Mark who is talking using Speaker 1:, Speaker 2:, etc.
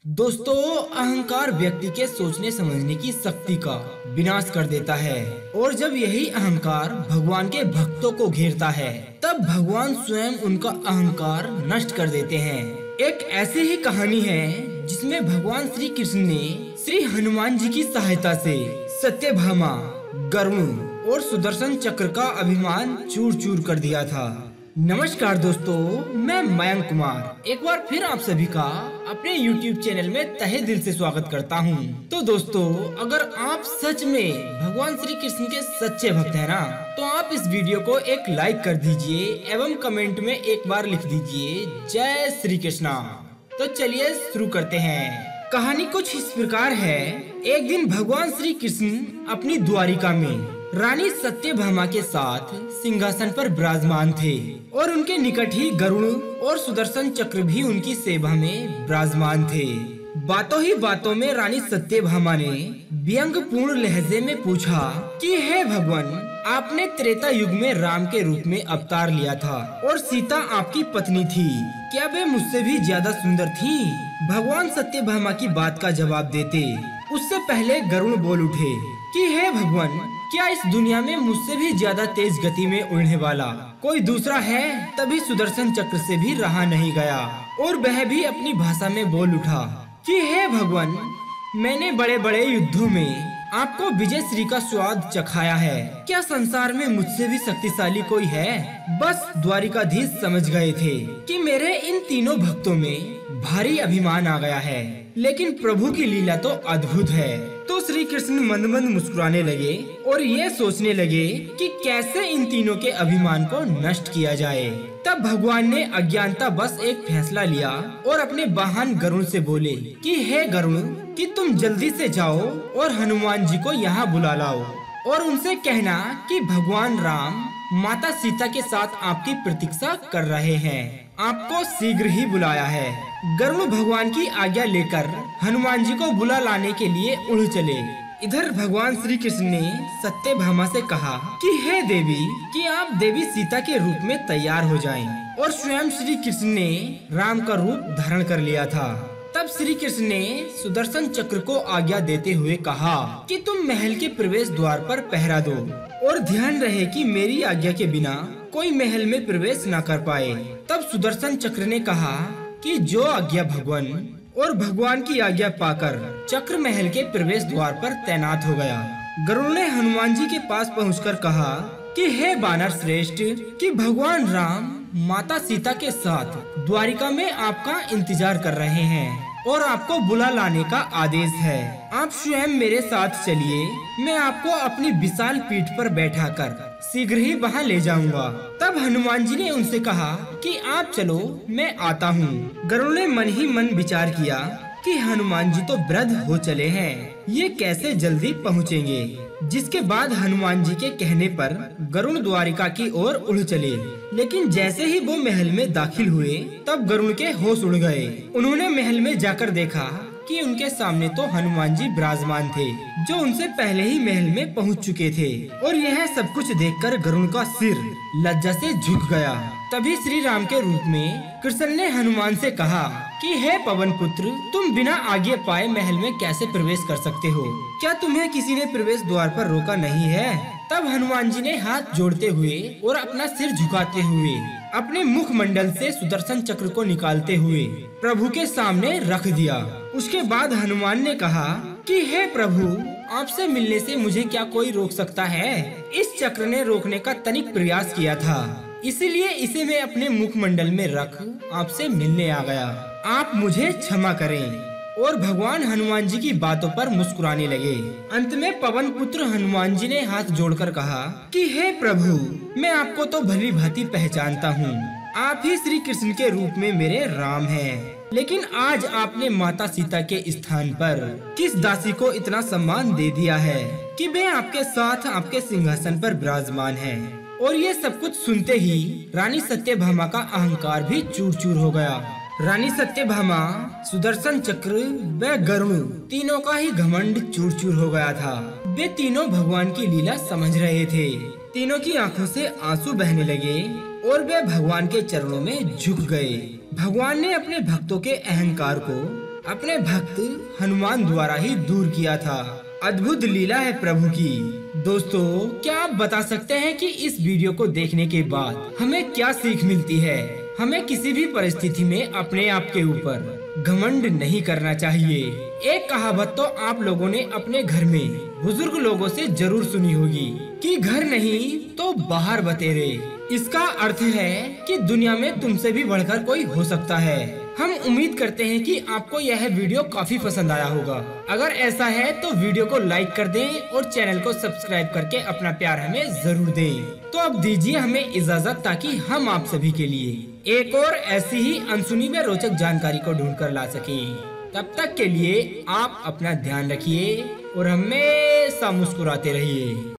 Speaker 1: दोस्तों, अहंकार व्यक्ति के सोचने समझने की शक्ति का विनाश कर देता है और जब यही अहंकार भगवान के भक्तों को घेरता है तब भगवान स्वयं उनका अहंकार नष्ट कर देते हैं। एक ऐसी ही कहानी है जिसमें भगवान श्री कृष्ण ने श्री हनुमान जी की सहायता से सत्यभामा, गरुण और सुदर्शन चक्र का अभिमान चूर चूर कर दिया था। नमस्कार दोस्तों, मैं मयंक कुमार एक बार फिर आप सभी का अपने YouTube चैनल में तहे दिल से स्वागत करता हूं। तो दोस्तों, अगर आप सच में भगवान श्री कृष्ण के सच्चे भक्त हैं ना, तो आप इस वीडियो को एक लाइक कर दीजिए एवं कमेंट में एक बार लिख दीजिए जय श्री कृष्णा। तो चलिए शुरू करते हैं। कहानी कुछ इस प्रकार है। एक दिन भगवान श्री कृष्ण अपनी द्वारिका में रानी सत्यभामा के साथ सिंहासन पर विराजमान थे और उनके निकट ही गरुड़ और सुदर्शन चक्र भी उनकी सेवा में विराजमान थे। बातों ही बातों में रानी सत्यभामा ने व्यंग्यपूर्ण लहजे में पूछा कि हे भगवान, आपने त्रेता युग में राम के रूप में अवतार लिया था और सीता आपकी पत्नी थी, क्या वे मुझसे भी ज्यादा सुंदर थी? भगवान सत्यभामा की बात का जवाब देते उससे पहले गरुड़ बोल उठे कि हे भगवान, क्या इस दुनिया में मुझसे भी ज्यादा तेज गति में उड़ने वाला कोई दूसरा है? तभी सुदर्शन चक्र से भी रहा नहीं गया और वह भी अपनी भाषा में बोल उठा कि हे भगवान, मैंने बड़े बड़े युद्धों में आपको विजय श्री का स्वाद चखाया है, क्या संसार में मुझसे भी शक्तिशाली कोई है? बस द्वारिकाधीश समझ गए थे कि मेरे इन तीनों भक्तों में भारी अभिमान आ गया है, लेकिन प्रभु की लीला तो अद्भुत है। तो श्री कृष्ण मंद मंद मुस्कुराने लगे और ये सोचने लगे कि कैसे इन तीनों के अभिमान को नष्ट किया जाए। तब भगवान ने अज्ञानता बस एक फैसला लिया और अपने वाहन गरुड़ से बोले कि हे गरुड़, कि तुम जल्दी से जाओ और हनुमान जी को यहाँ बुला लाओ और उनसे कहना कि भगवान राम माता सीता के साथ आपकी प्रतीक्षा कर रहे हैं, आपको शीघ्र ही बुलाया है। गरुड़ भगवान की आज्ञा लेकर हनुमान जी को बुला लाने के लिए उड़ चले। इधर भगवान श्री कृष्ण ने सत्यभामा से कहा कि हे देवी, कि आप देवी सीता के रूप में तैयार हो जाएं। और स्वयं श्री कृष्ण ने राम का रूप धारण कर लिया था। तब श्री कृष्ण ने सुदर्शन चक्र को आज्ञा देते हुए कहा कि तुम महल के प्रवेश द्वार पर पहरा दो और ध्यान रहे कि मेरी आज्ञा के बिना कोई महल में प्रवेश न कर पाए। तब सुदर्शन चक्र ने कहा कि जो आज्ञा भगवान, और भगवान की आज्ञा पाकर चक्र महल के प्रवेश द्वार पर तैनात हो गया। गरुड़ ने हनुमान जी के पास पहुंचकर कहा कि हे बानर श्रेष्ठ, कि भगवान राम माता सीता के साथ द्वारिका में आपका इंतजार कर रहे हैं और आपको बुला लाने का आदेश है। आप स्वयं मेरे साथ चलिए, मैं आपको अपनी विशाल पीठ पर बैठाकर शीघ्र ही वहाँ ले जाऊंगा। तब हनुमान जी ने उनसे कहा कि आप चलो, मैं आता हूँ। गरुड़ ने मन ही मन विचार किया कि हनुमान जी तो वृद्ध हो चले हैं, ये कैसे जल्दी पहुँचेंगे। जिसके बाद हनुमान जी के कहने पर गरुड़ द्वारिका की ओर उड़ चले। लेकिन जैसे ही वो महल में दाखिल हुए तब गरुड़ के होश उड़ गए। उन्होंने महल में जाकर देखा कि उनके सामने तो हनुमान जी विराजमान थे, जो उनसे पहले ही महल में पहुंच चुके थे। और यह सब कुछ देखकर गरुड़ का सिर लज्जा से झुक गया। तभी श्री राम के रूप में कृष्ण ने हनुमान से कहा कि हे पवन पुत्र, तुम बिना आज्ञा पाए महल में कैसे प्रवेश कर सकते हो? क्या तुम्हें किसी ने प्रवेश द्वार पर रोका नहीं है? तब हनुमान जी ने हाथ जोड़ते हुए और अपना सिर झुकाते हुए अपने मुख मंडल से सुदर्शन चक्र को निकालते हुए प्रभु के सामने रख दिया। उसके बाद हनुमान ने कहा कि हे प्रभु, आपसे मिलने से मुझे क्या कोई रोक सकता है? इस चक्र ने रोकने का तनिक प्रयास किया था, इसीलिए इसे मैं अपने मुख मंडल में रख आपसे मिलने आ गया। आप मुझे क्षमा करें। और भगवान हनुमान जी की बातों पर मुस्कुराने लगे। अंत में पवन पुत्र हनुमान जी ने हाथ जोड़कर कहा कि हे प्रभु, मैं आपको तो भली भांति पहचानता हूँ, आप ही श्री कृष्ण के रूप में मेरे राम हैं। लेकिन आज आपने माता सीता के स्थान पर किस दासी को इतना सम्मान दे दिया है कि वे आपके साथ आपके सिंहासन पर विराजमान हैं। और ये सब कुछ सुनते ही रानी सत्यभामा का अहंकार भी चूर चूर हो गया। रानी सत्यभामा, सुदर्शन चक्र व गरुड़ तीनों का ही घमंड चूर चूर हो गया था। वे तीनों भगवान की लीला समझ रहे थे। तीनों की आंखों से आंसू बहने लगे और वे भगवान के चरणों में झुक गए। भगवान ने अपने भक्तों के अहंकार को अपने भक्त हनुमान द्वारा ही दूर किया था। अद्भुत लीला है प्रभु की। दोस्तों, क्या आप बता सकते हैं कि इस वीडियो को देखने के बाद हमें क्या सीख मिलती है? हमें किसी भी परिस्थिति में अपने आप के ऊपर घमंड नहीं करना चाहिए। एक कहावत तो आप लोगों ने अपने घर में बुजुर्ग लोगों से जरूर सुनी होगी कि घर नहीं तो बाहर बतेरे। इसका अर्थ है कि दुनिया में तुमसे भी बढ़कर कोई हो सकता है। हम उम्मीद करते हैं कि आपको यह वीडियो काफी पसंद आया होगा। अगर ऐसा है तो वीडियो को लाइक कर दें और चैनल को सब्सक्राइब करके अपना प्यार हमें जरूर दें। तो अब दीजिए हमें इजाजत, ताकि हम आप सभी के लिए एक और ऐसी ही अनसुनी व रोचक जानकारी को ढूंढ कर ला सकें। तब तक के लिए आप अपना ध्यान रखिए और हमेशा मुस्कुराते रहिए।